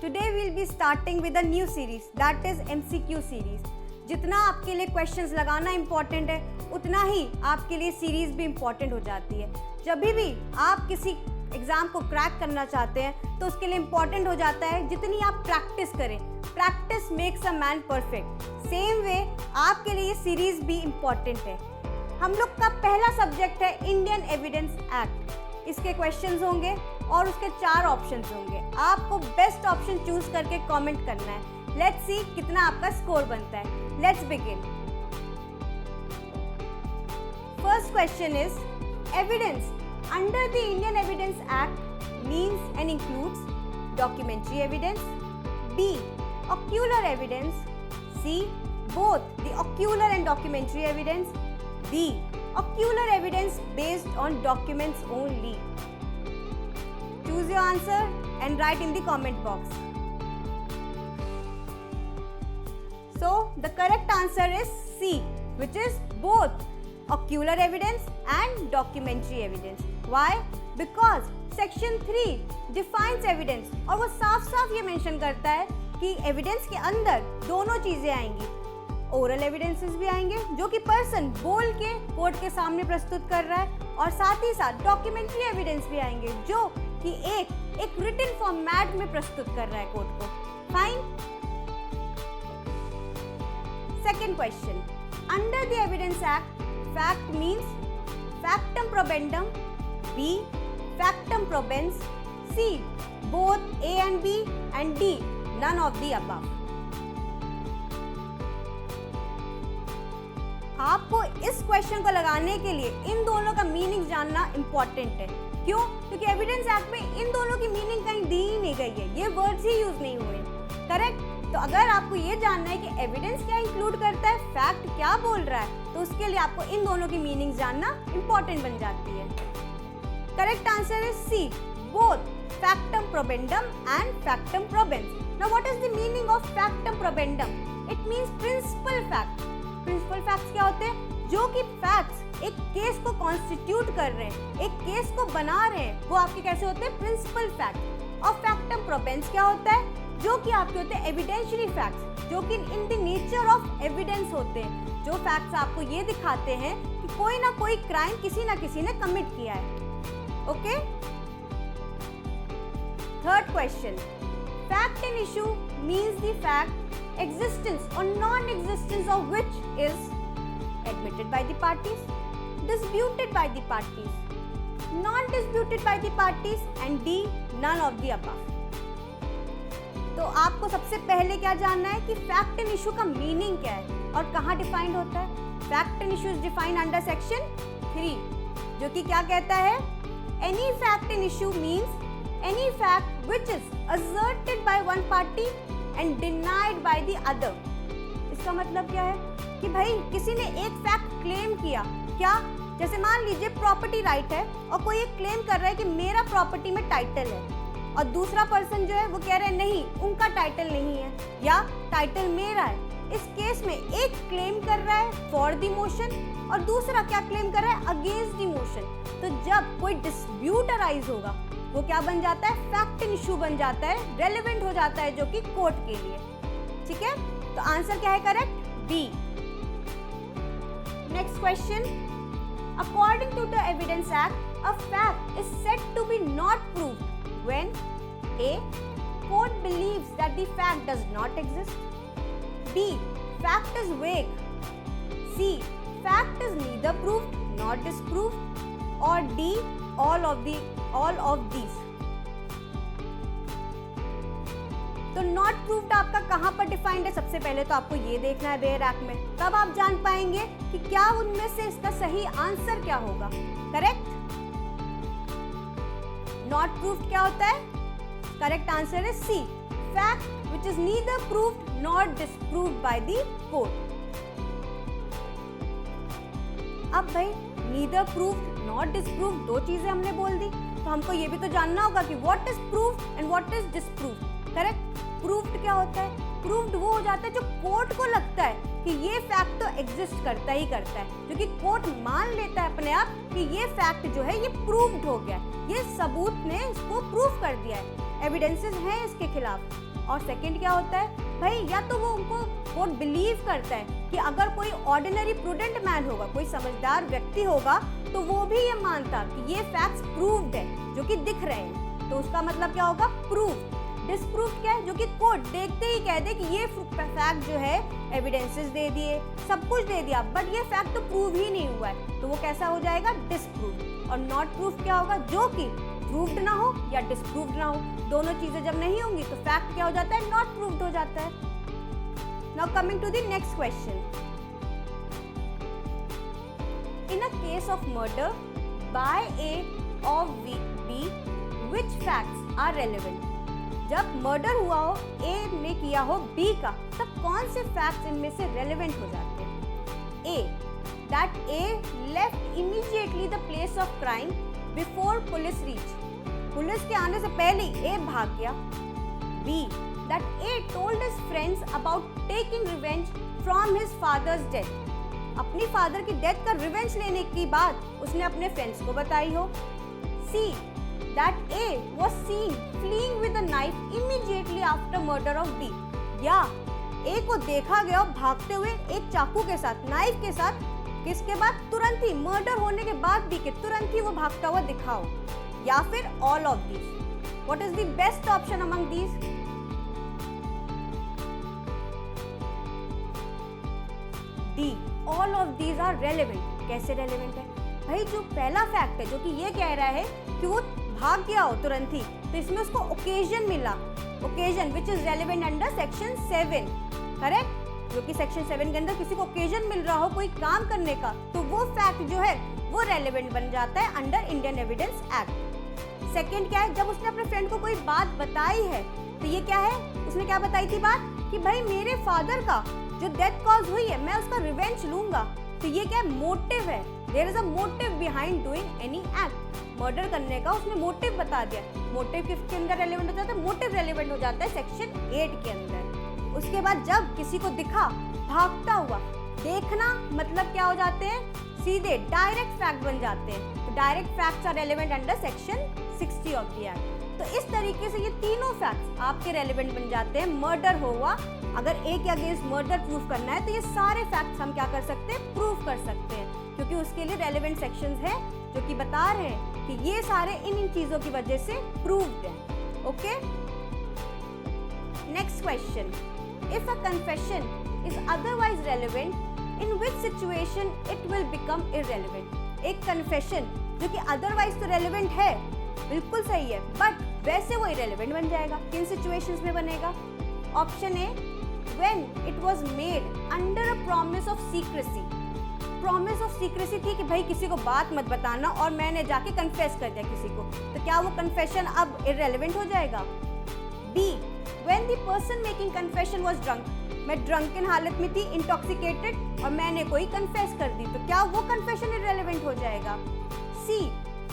Today we'll be starting with a new series, that is MCQ series. जितना आपके लिए questions लगाना important है, उतना ही आपके लिए सीरीज भी इम्पॉर्टेंट हो जाती है. जब भी आप किसी एग्ज़ाम को क्रैक करना चाहते हैं तो उसके लिए इम्पॉर्टेंट हो जाता है जितनी आप प्रैक्टिस करें. Practice makes a man perfect. Same way आपके लिए सीरीज भी इम्पॉर्टेंट है. हम लोग का पहला सब्जेक्ट है इंडियन एविडेंस एक्ट. इसके क्वेश्चंस होंगे और उसके 4 ऑप्शंस होंगे. आपको बेस्ट ऑप्शन चूज करके कमेंट करना है. लेट्स सी कितना आपका स्कोर बनता है. Let's begin. First question is evidence under the Indian Evidence Act means and includes documentary evidence, B ocular evidence, C both the ocular and documentary evidence, D ocular evidence based on documents only. Choose your answer and write in the comment box. So the correct answer is C, which is both ocular evidence and documentary evidence. Why? Because section 3 defines evidence और वो साफ साफ ये mention करता है कि evidence के अंदर दोनों चीजें आएंगी. ओरल एविडेंसेस भी आएंगे जो कि पर्सन बोल के कोर्ट के सामने प्रस्तुत कर रहा है, और साथ ही साथ डॉक्यूमेंट्री एविडेंस भी आएंगे जो कि एक रिटन फॉर्मेट में प्रस्तुत कर रहा है कोर्ट को. Fine. Second question. Under the evidence act fact means factum probandum, B factum probans, C both A and B, and D none of the above. आपको इस क्वेश्चन को लगाने के लिए इन दोनों का मीनिंग जानना इंपॉर्टेंट है. क्यों? क्योंकि एविडेंस एक्ट में इन दोनों की मीनिंग कहीं दी ही नहीं गई है. ये वर्ड्स ही यूज नहीं हुए. करेक्ट? तो अगर आपको ये जानना है कि एविडेंस क्या इंक्लूड करता है, फैक्ट क्या बोल रहा है, तो उसके लिए आपको इन दोनों की मीनिंग जानना इंपॉर्टेंट बन जाती है. Correct answer is C, both factum probendum and factum probens. Now what is the meaning of factum probendum? It means principal fact. Principal facts क्या होते हैं? जो कि facts एक केस को constitute कर रहे हैं, एक केस को बना रहे हैं, वो आपके कैसे होते हैं? Principal fact. और factum probens क्या होता है? जो कि आपके होते हैं evidentiary facts, जो कि in the nature of evidence होते हैं. जो facts आपको ये दिखाते हैं कि कोई ना कोई crime किसी ना किसी ने commit किया है. Okay? Third question. Fact in issue means the fact, existence or non-existence of which is admitted by the parties, disputed by the parties, non-disputed by the parties, and D none of the above. तो आपको सबसे पहले क्या जानना है कि fact in issue का meaning क्या है और कहाँ डिफाइंड होता है. Fact in issue is defined under section 3, जो कि क्या कहता है? Any fact in issue means any fact which is asserted by one party and denied by the other. इसका मतलब क्या है कि भाई किसी ने एक फैक्ट क्लेम किया. क्या? जैसे मान लीजिए प्रॉपर्टी राइट है और कोई एक क्लेम कर रहा है कि मेरा प्रॉपर्टी में टाइटल है, और दूसरा पर्सन जो है वो कह रहे हैं नहीं, उनका टाइटल नहीं है या टाइटल मेरा है. इस केस में एक क्लेम कर रहा है फॉर द मोशन और दूसरा क्या क्लेम कर रहा है? Against the motion. तो जब कोई डिस्प्यूट अराइज होगा वो क्या बन जाता है? फैक्ट इन इशू बन जाता है, रेलेवेंट हो जाता है जो कि कोर्ट के लिए. ठीक है? तो आंसर क्या है correct? B. Next question. According to the evidence act, a fact is said to be not proved when a court believes that the fact does not exist, B fact is vague, C fact is neither proved not disproved, और D all of these. तो not proved आपका कहां पर defined है? सबसे पहले तो आपको ये देखना है बेयर एक्ट में, तब आप जान पाएंगे कि क्या उनमें से इसका सही आंसर क्या होगा. करेक्ट? नॉट प्रूव्ड क्या होता है? Correct answer is C, fact which is neither proved not disproved by the court. अब भाई नीदर प्रूव्ड नॉट डिस्प्रूव्ड दो चीजें हमने बोल दी, तो हमको ये भी तो जानना होगा कि what is proved and what is disproved. Correct? Proved क्या होता है? प्रूव्ड वो हो जाता है जो कोर्ट को लगता है कि ये फैक्ट तो एग्जिस्ट करता ही करता है, जो कि कोर्ट मान लेता है अपने आप कि ये फैक्ट जो है ये प्रूव्ड हो गया, ये सबूत ने इसको प्रूव कर दिया है, एविडेंसेस हैं इसके खिलाफ. और सेकंड क्या होता है भाई, या तो वो उनको बिलीव करता है कि अगर कोई ऑर्डिनरी प्रूडेंट मैन होगा, कोई समझदार व्यक्ति होगा, तो वो भी ये मानता कि ये फैक्ट्स प्रूव्ड है जो कि दिख रहे हैं, तो उसका मतलब क्या होगा, प्रूव। डिसप्रूव क्या है, जो कि कोर्ट देखते ही कह दे कि ये फैक्ट जो है, एविडेंसेस दे दिए, सब कुछ दे दिया, बट ये फैक्ट तो प्रूव ही नहीं हुआ है, तो वो कैसा हो जाएगा, डिसप्रूव। और नॉट प्रूफ क्या होगा, जो कि प्रूव्ड ना हो या डिसप्रूव्ड ना हो, दोनों चीजें जब नहीं होंगी तो फैक्ट क्या हो जाता है, नॉट प्रूव्ड हो जाता है। Now coming to the next question, in a case of murder by A और B, which facts are relevant? जब मर्डर हुआ हो, ए ने किया हो बी का, तब कौन से फैक्ट्स इनमें से रेलेवेंट हो जाते हैं? A, that A left immediately the place of crime before police reach, police के आने से पहले ए भाग गया। B, that A told his friends about taking revenge from his father's death, अपनी फादर की डेथ का रिवेंज लेने की बात उसने अपने फ्रेंड्स को बताई हो। सी, that A was seen fleeing with a knife immediately after murder of B, या A को देखा गया भागते हुए एक चाकू के साथ, नाइफ के साथ, किसके बाद, तुरंत ही मर्डर होने के बाद भी के तुरंत ही वो भागता हुआ दिखाओ, या फिर all of these. What is the best option among these? D, all of these are relevant. कैसे रेलेवेंट है भाई, जो पहला फैक्ट है जो कि ये कह रहा है कि वो भाग गया हो तुरंत ही, तो इसमें उसको ओकेजन मिला, occasion which is relevant under section 7, correct, जो कि सेक्शन 7 के अंदर किसी को ओकेजन मिल रहा हो कोई काम करने का, तो वो फैक्ट जो है वो रेलेवेंट बन जाता है under Indian Evidence act. Second क्या है, जब उसने अपने फ्रेंड को कोई बात बताई है, तो ये क्या है, उसने क्या बताई थी बात, कि भाई मेरे फादर का जो डेथ कॉज हुई है मैं उसका रिवेंज लूंगा, तो ये क्या है, मोटिव है, there is a motive behind doing any act, murder करने का उसने मोटिव बता दिया। मोटिव किसके अंदर रेलेवेंट हो जाता है, मोटिव रेलेवेंट हो जाता है सेक्शन 8 के अंदर। उसके बाद जब किसी को दिखा भागता हुआ, देखना मतलब क्या हो जाते हैं, सीधे डायरेक्ट फैक्ट बन जाते हैं, तो direct facts are relevant under section 60 of the act. तो इस तरीके से ये तीनों फैक्ट्स आपके रेलेवेंट बन जाते हैं। मर्डर हुआ, अगर ए के अगेंस्ट मर्डर प्रूफ करना है तो ये सारे फैक्ट्स हम क्या कर सकते हैं, प्रूफ कर सकते हैं, क्योंकि उसके लिए रेलेवेंट सेक्शंस हैं जो कि बता रहे हैं कि ये सारे इन चीजों की वजह से प्रूव्ड हैं। Okay, next question, if a confession is otherwise relevant in which situation it will become irrelevant? एक कन्फेशन जो कि अदरवाइज तो रेलेवेंट है, बिल्कुल सही है, बट वैसे वो इररेलेवेंट बन जाएगा, किन सिचुएशंस में बनेगा? Option A, when it was made under a promise of secrecy, promise of secrecy थी कि भाई किसी को बात मत बताना, और मैंने जाके कन्फेस कर दिया किसी को, तो क्या वो कन्फेशन अब इररेलेवेंट हो जाएगा? B, when the person making confession was drunk, मैं ड्रंकन हालत में थी, इंटॉक्सिकेटेड, और मैंने कोई कन्फेस कर दी, तो क्या वो कन्फेशन इररेलेवेंट हो जाएगा? सी,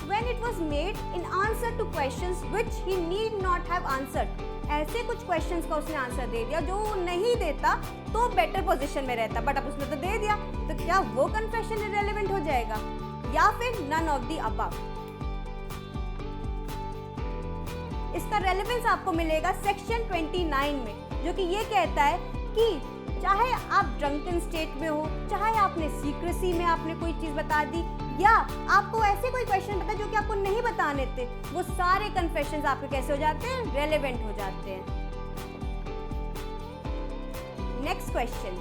when it was made in answer to questions which he need not have answered, ऐसे कुछ क्वेश्चंस का उसने आंसर दे दिया जो वो नहीं देता तो बेटर पोजीशन में रहता, बट अब उसने तो दे दिया, तो क्या वो कन्फेशन इररेलेवेंट हो जाएगा? या फिर नन ऑफ द अबव? इसका रेलेवेंस आपको मिलेगा सेक्शन 29 में, जो कि ये कहता है कि चाहे आप ड्रंकन स्टेट में हो, चाहे आपने सीक्रेसी में आपने कोई चीज बता दी, या आपको ऐसे कोई क्वेश्चन पता जो कि आपको नहीं बताने थे, वो सारे कन्फेशंस आपके कैसे हो जाते हैं, रेलेवेंट हो जाते हैं। Next question,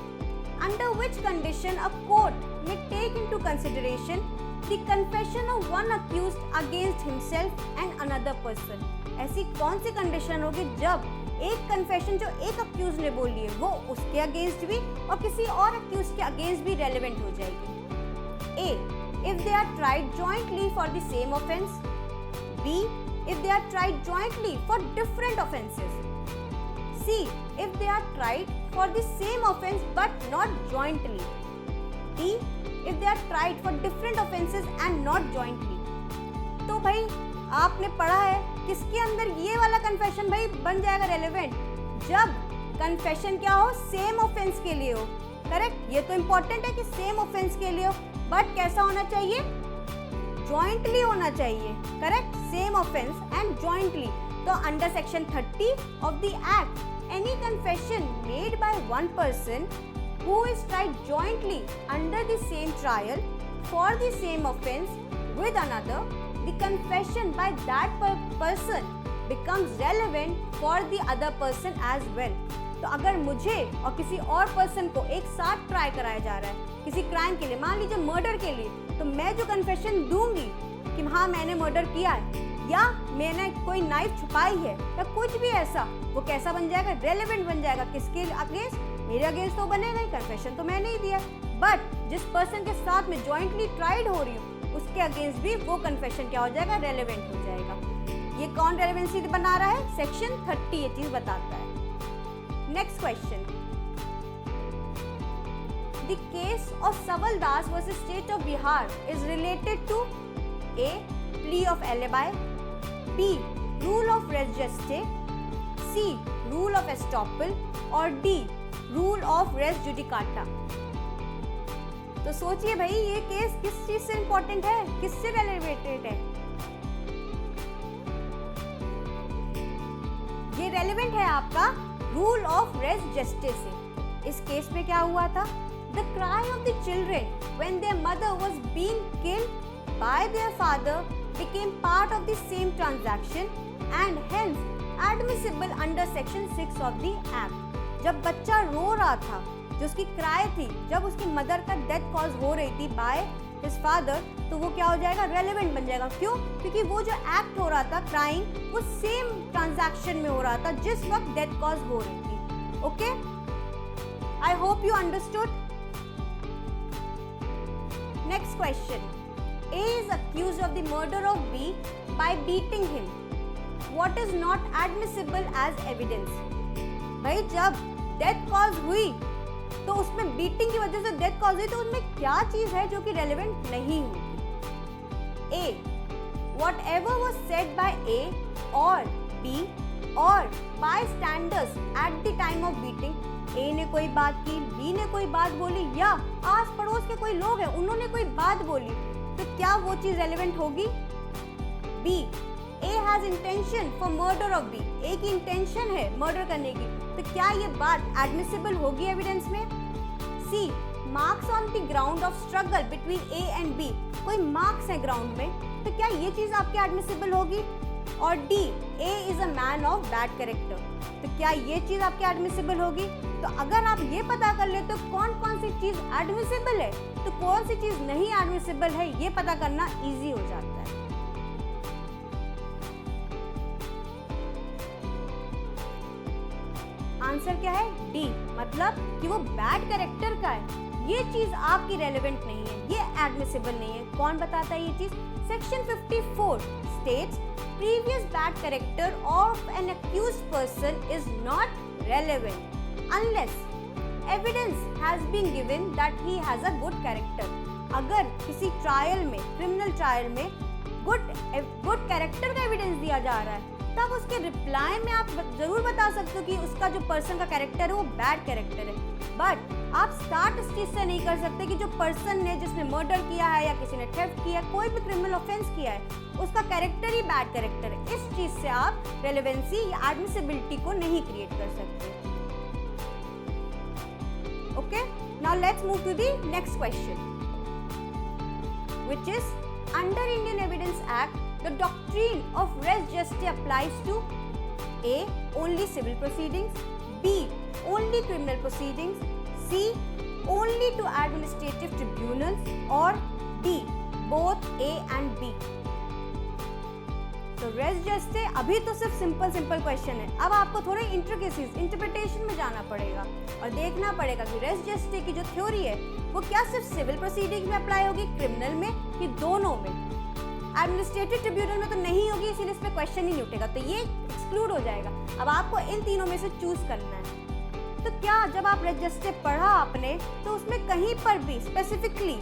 under which condition a court may take into consideration the confession of one accused against himself and another person? ऐसी कौन सी कंडीशन होगी जब एक कन्फेशन जो एक अक्यूज ने बोली है वो उसके अगेंस्ट भी और किसी और अक्यूज के अगेंस्ट भी रेलेवेंट हो जाएगी? ए, if they are tried jointly for the same offense. B, if they are tried jointly for different offenses. C, if they are tried for the same offense but not jointly. D, if they are tried for different offenses and not jointly. तो भाई आपने पढ़ा है किसके अंदर ये वाला confession भाई बन जाएगा रेलेवेंट, जब कन्फेशन क्या हो, सेम ऑफेंस के लिए हो, करेक्ट? ये तो इंपॉर्टेंट है कि सेम ऑफेंस के लिए हो, बट कैसा होना चाहिए, जॉइंटली होना चाहिए, correct? Same offence and jointly. तो under section 30 of the act any confession made by one person who is tried jointly under the same trial for the same offense with another, the confession by that person becomes relevant for the other person as well. तो अगर मुझे और किसी और person को एक साथ try कराया जा रहा है किसी क्राइम के लिए, मान लीजिए मर्डर के लिए, तो मैं जो कन्फेशन दूंगी कि हाँ मैंने मर्डर किया है या मैंने कोई नाइफ छुपाई है या कुछ भी ऐसा, वो कैसा बन जाएगा? रेलेवेंट बन जाएगा। किसके अगेंस्ट? मेरे अगेंस्ट तो बनेगा ही, कन्फेशन तो मैंने ही दिया। बट जिस पर्सन के साथ में जॉइंटली ट्राइड हो रही हूँ उसके अगेंस्ट भी वो कन्फेशन क्या हो जाएगा? रेलेवेंट हो जाएगा। ये कौन रेलेवेंसी बना रहा है? सेक्शन 30 ये चीज बताता है। Next question, the case of Sabal Das versus state of Bihar is related to A. plea of alibi, B. rule of res geste, C. rule of estoppel और D. rule of res judicata। तो सोचिए भाई ये केस किस चीज से इंपॉर्टेंट है, किससे रिलेटेड है? ये रेलेवेंट है आपका रूल ऑफ रेस जस्टिस से। इस केस में क्या हुआ था? The cry of the children when there mother was being killed by their father became part of the same transaction and hence admissible under section 6 of the act। जब बच्चा रो रहा था, जो उसकी क्राई थी, जब उसकी मदर का डेथ कॉज हो रही थी बाय हिज फादर, तो वो क्या हो जाएगा? रेलेवेंट बन जाएगा। क्यों? क्योंकि वो जो एक्ट हो रहा था क्राइम, वो सेम ट्रांजैक्शन में हो रहा था जिस वक्त डेथ कॉज हो रही थी। Okay, I hope you understood. Next question, A is accused of the murder of B by beating him. What is not admissible as evidence? भाई जब डेथ कॉज हुई तो उसमें बीटिंग की वजह से डेथ कॉज हुई, तो उसमें क्या चीज है जो कि रेलेवेंट नहीं होगी? A. Whatever was said by A or B or bystanders at the time of beating, A ने कोई बात की, B ने कोई बात बोली या आस पड़ोस के कोई लोग हैं उन्होंने कोई बात बोली, तो क्या वो चीज रेलेवेंट होगी? B. A has intention for murder of B. A की इंटेंशन है मर्डर करने की, तो क्या ये बात एडमिसिबल होगी एविडेंस में? C. Marks on the ground of struggle between A and B. कोई मार्क्स है ग्राउंड में, तो क्या ये चीज आपकी एडमिसिबल होगी? और D. A is a man of bad character. तो क्या ये चीज आपकी एडमिसिबल होगी? तो अगर आप ये पता कर ले तो कौन कौन सी चीज एडमिसिबल है तो कौन सी चीज नहीं एडमिसिबल है, ये पता करना इजी हो जाता है। आंसर क्या है? डी, मतलब कि वो बैड कैरेक्टर का है, ये चीज आपकी रेलेवेंट नहीं है, ये एडमिसिबल नहीं है। कौन बताता है ये चीज? Section 54 states previous bad character of an accused person is not relevant unless evidence has been given that he has a good character। अगर किसी ट्रायल में, क्रिमिनल ट्रायल में गुड कैरेक्टर का एविडेंस दिया जा रहा है, तब उसके रिप्लाई में आप जरूर बता सकते हो कि उसका जो पर्सन का कैरेक्टर है वो बैड कैरेक्टर है। बट आप स्टार्ट इस चीज से नहीं कर सकते कि जो पर्सन ने, जिसने मर्डर किया है या किसी ने थेफ्ट किया, कोई भी क्रिमिनल ऑफेंस किया है, उसका कैरेक्टर ही बैड कैरेक्टर है। इस चीज से आप रेलेवेंसी या एडमिसिबिलिटी को नहीं क्रिएट कर सकते। Okay, now let's move to the next question, which is under Indian Evidence Act, the doctrine of res geste applies to A. only civil proceedings, B. only criminal proceedings, C. only to administrative tribunals or D. both A and B। तो res Juste अभी तो सिर्फ simple question है, अब आपको थोड़े intricacies, interpretation में जाना पड़ेगा और देखना पड़ेगा कि रेस जस्टे की जो थ्योरी है वो क्या सिर्फ सिविल प्रोसीडिंग में अप्लाई होगी, क्रिमिनल में, कि दोनों में? एडमिनिस्ट्रेटिव ट्रिब्यूनल में तो नहीं होगी, इसीलिए इस पे क्वेश्चन ही नहीं उठेगा, तो ये एक्सक्लूड हो जाएगा। अब आपको इन तीनों में से चूज करना है। तो क्या जब आप रेस जस्टे पढ़ा आपने तो उसमें कहीं पर भी स्पेसिफिकली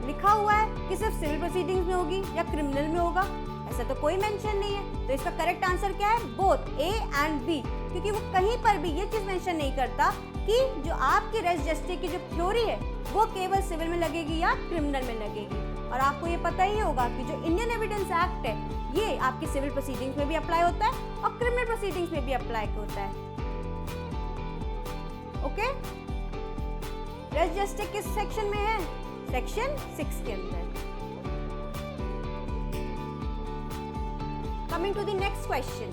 लिखा हुआ है कि सिर्फ सिविल प्रोसीडिंग्स में होगी या क्रिमिनल में होगा? ऐसा तो कोई मेंशन नहीं है। तो इसका करेक्ट आंसर क्या है? बोथ ए एंड बी, क्योंकि वो कहीं पर भी ये चीज मेंशन नहीं करता कि जो आपकी रेस जस्टिस की जो थ्योरी है वो केवल सिविल में लगेगी या क्रिमिनल में लगेगी। और आपको ये पता ही होगा कि जो इंडियन एविडेंस एक्ट है ये आपकी सिविल प्रोसीडिंग्स में भी अप्लाई होता है और क्रिमिनल प्रोसीडिंग्स में भी अप्लाई होता है। ओके, रेस जस्टे किस सेक्शन में है? सेक्शन 6 के अंदर। Coming to the next question.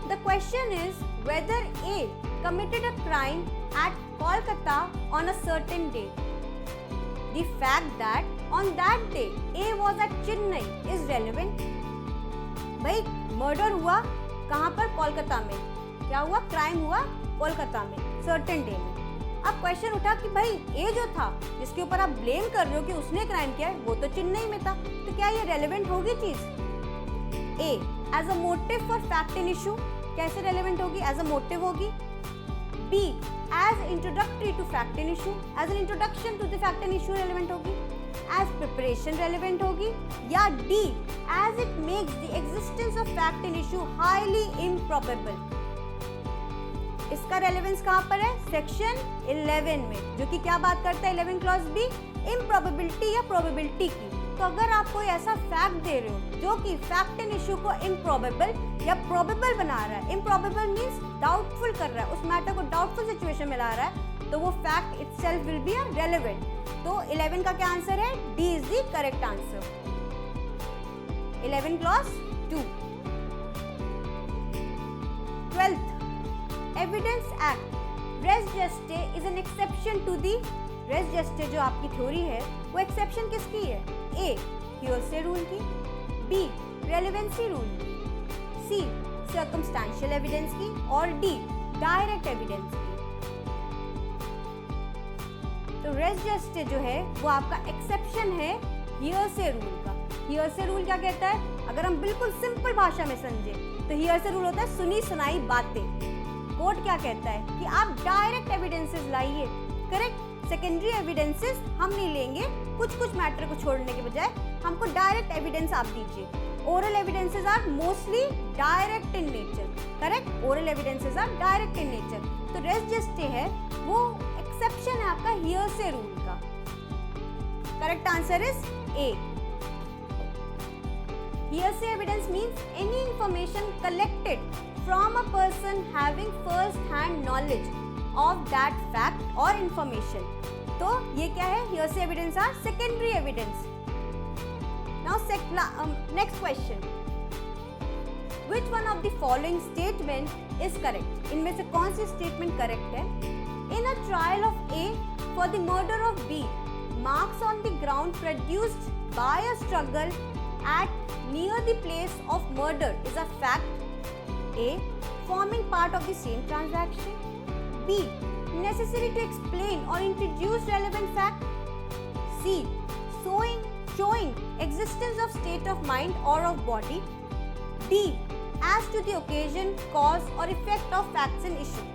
The question is whether A committed a crime at Kolkata on a certain day. The fact that on that day A was at Chennai is relevant. भाई murder हुआ कहाँ पर? कोलकाता में। क्या हुआ? Crime हुआ कोलकाता में, certain day में। अब क्वेश्चन उठा कि भाई ए जो था जिसके ऊपर आप ब्लेम कर रहे हो कि उसने क्राइम किया है, वो तो चेन्नई में था, तो क्या ये रेलेवेंट होगी चीज? A as a motive for fact in issue, कैसे रेलेवेंट होगी? एज अ मोटिव होगी। B as introductory to fact in issue, as an introduction to the fact in issue relevant होगी। एज प्रिपरेशन रेलेवेंट होगी। या D as it makes the existence of fact in issue highly improbable. इसका relevance कहाँ पर है? Section 11 में, जो कि क्या बात करता है 11 क्लॉज बी? इम्प्रोबेबिलिटी या प्रोबेबिलिटी की। तो अगर आप कोई ऐसा फैक्ट दे रहे हो जो कि फैक्ट इन इशू को इम्प्रोबेबल या प्रोबेबल बना रहा है, इम्प्रोबेबल मीन्स डाउटफुल कर रहा है, उस मैटर को डाउटफुल सिचुएशन में ला रहा है, तो वो fact itself will be relevant. तो 11 का क्या आंसर है? D is the correct answer. 11 clause 2। 12th, evidence act res gestae is an exception to the. Res gestae जो आपकी थ्योरी है वो एक्सेप्शन किसकी है? ए हियरसे रूल की, बी रेलेवेंसी रूल की, सी सर्कमस्टेंशियल एविडेंस की, और डी डायरेक्ट एविडेंस की। तो रेस जस्टे जो है वो आपका एक्सेप्शन है हियरसे रूल का। हियरसे रूल क्या कहता है? अगर हम बिल्कुल सिंपल भाषा में समझे तो हियरसे रूल होता है सुनी सुनाई बातें। कोर्ट क्या कहता है कि आप डायरेक्ट एविडेंसेस लाइए, करेक्ट? सेकेंडरी एविडेंसेस हम नहीं लेंगे, कुछ कुछ मैटर को छोड़ने के बजाय हमको डायरेक्ट एविडेंस आप दीजिए। Oral evidences are mostly direct in nature, correct? Oral evidences are direct in nature. तो रेस जस्टे है वो एक्सेप्शन है आपका हियरसे रूल का। Correct answer is A. Hearsay evidence means any information collected from a person having first hand knowledge of that fact or information. तो ये क्या है? Hearsay evidence are secondary evidence. Now next question. Which one of the following statement is correct? इनमें से कौन सी statement correct है? In a trial of A for the murder of B, marks on the ground produced by a struggle at near the place of murder is a fact. A. Forming part of the same transaction. B. Necessary to explain or introduce relevant fact. C. Showing existence of state of mind or of body. D. As to the occasion, cause or effect of facts and issue.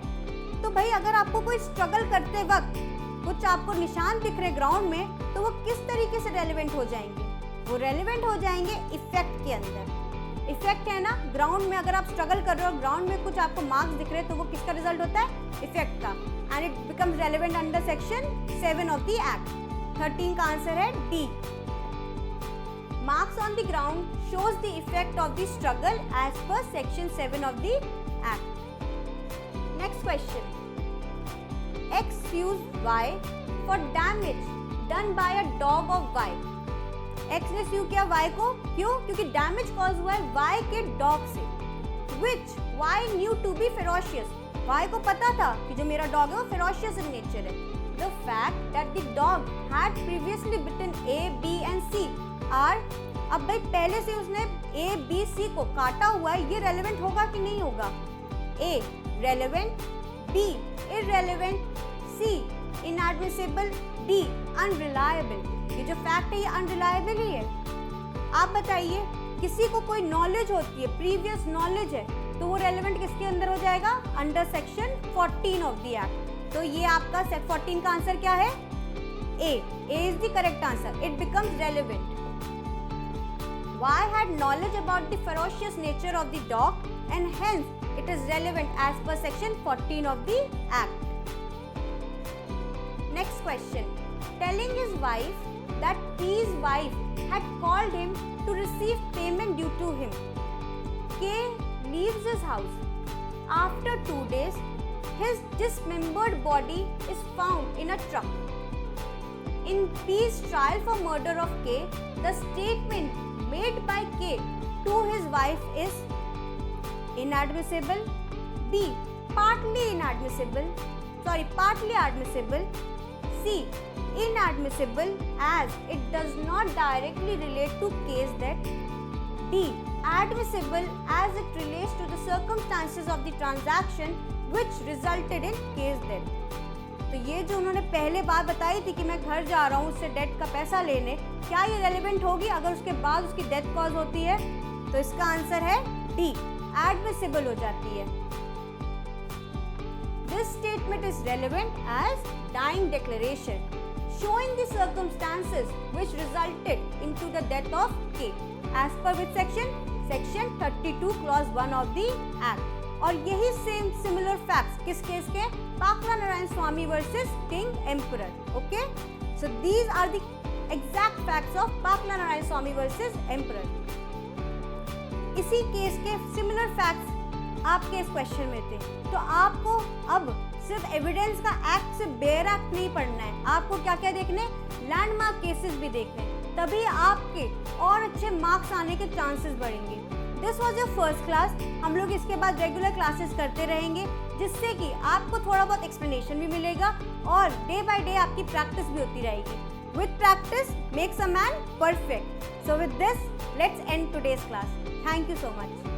तो भाई अगर आपको कोई struggle करते वक्त कुछ आपको निशान दिख रहे ग्राउंड में, तो वो किस तरीके से रेलेवेंट हो जाएंगे? वो रेलेवेंट हो जाएंगे इफेक्ट के अंदर। इफेक्ट है ना, ग्राउंड में अगर आप स्ट्रगल कर रहे हो, ग्राउंड में कुछ आपको मार्क्स दिख रहे हैं, तो वो किसका रिजल्ट होता है? इफेक्ट का। And it becomes relevant under section 7 of the act. 13 का आंसर है D. Marks on the ground shows the effect of the struggle as per section 7 of the act. Next question, X sues Y for damage done by a dog of Y. X ने sue किया Y को, क्यों? क्योंकि damage cause हुआ है Y के dog से, which Y knew to be ferocious. Y को पता था कि जो मेरा डॉग है वो फेरोशियस इन नेचर है। The fact that the dog had previously bitten A B and C are, अब भाई पहले से उसने ए बी सी को काटा हुआ है, ये रेलेवेंट होगा कि नहीं होगा? ए रेलेवेंट, बी इररेलेवेंट, सी इनएडमिसिबल, डी अनरिलायबल। ये जो फैक्ट है ये अनरिलायबल ही है। आप बताइए, किसी को कोई नॉलेज होती है, प्रीवियस नॉलेज है, तो वो रेलेवेंट किसके अंदर हो जाएगा? Under section 14 of the act. तो ये आपका 14 का आंसर क्या है? A is the correct answer. It becomes relevant. Y had knowledge about the ferocious nature of the dog and hence it is relevant as per section 14 of the act. Next question, telling his wife that P's wife had called him to receive payment due to him. K leaves his house. After 2 days, his dismembered body is found in a truck. In B's trial for murder of K, the statement made by K to his wife is inadmissible. B. Partly admissible. C. Inadmissible as it does not directly relate to K's death. D. Admissible as it relates to the circumstances of the transaction which resulted in K's death. तो ये जो उन्होंने पहले बात बताई थी कि मैं घर जा रहा हूँ उससे डेथ का पैसा लेने, क्या ये रेलेवेंट होगी अगर उसके बाद उसकी डेथ कॉज होती है? तो इसका आंसर है डी, एडमिसिबल हो जाती है। This statement is relevant as dying declaration, showing the circumstances which resulted into the death of K, as per which section? Section 32 clause 1 of the Act. और यही सेम सिमिलर फैक्ट्स किस case के? Pakala Narayana Swami versus king emperor. Okay, so these are the exact facts of Pakala Narayana Swami versus emperor. इसी case के similar facts आपके इस question में थे, तो आपको अब सिर्फ एविडेंस का एक्ट से बेयर एक्ट नहीं पढ़ना है, आपको क्या क्या देखने? लैंडमार्क केसेस भी देखने, तभी आपके और अच्छे मार्क्स आने के चांसेस बढ़ेंगे। This was your first class. हम लोग इसके बाद रेगुलर क्लासेस करते रहेंगे, जिससे कि आपको थोड़ा बहुत एक्सप्लेनेशन भी मिलेगा और डे बाय डे आपकी प्रैक्टिस भी होती रहेगी। With practice makes a man perfect. So with this let's end today's class. Thank you so much.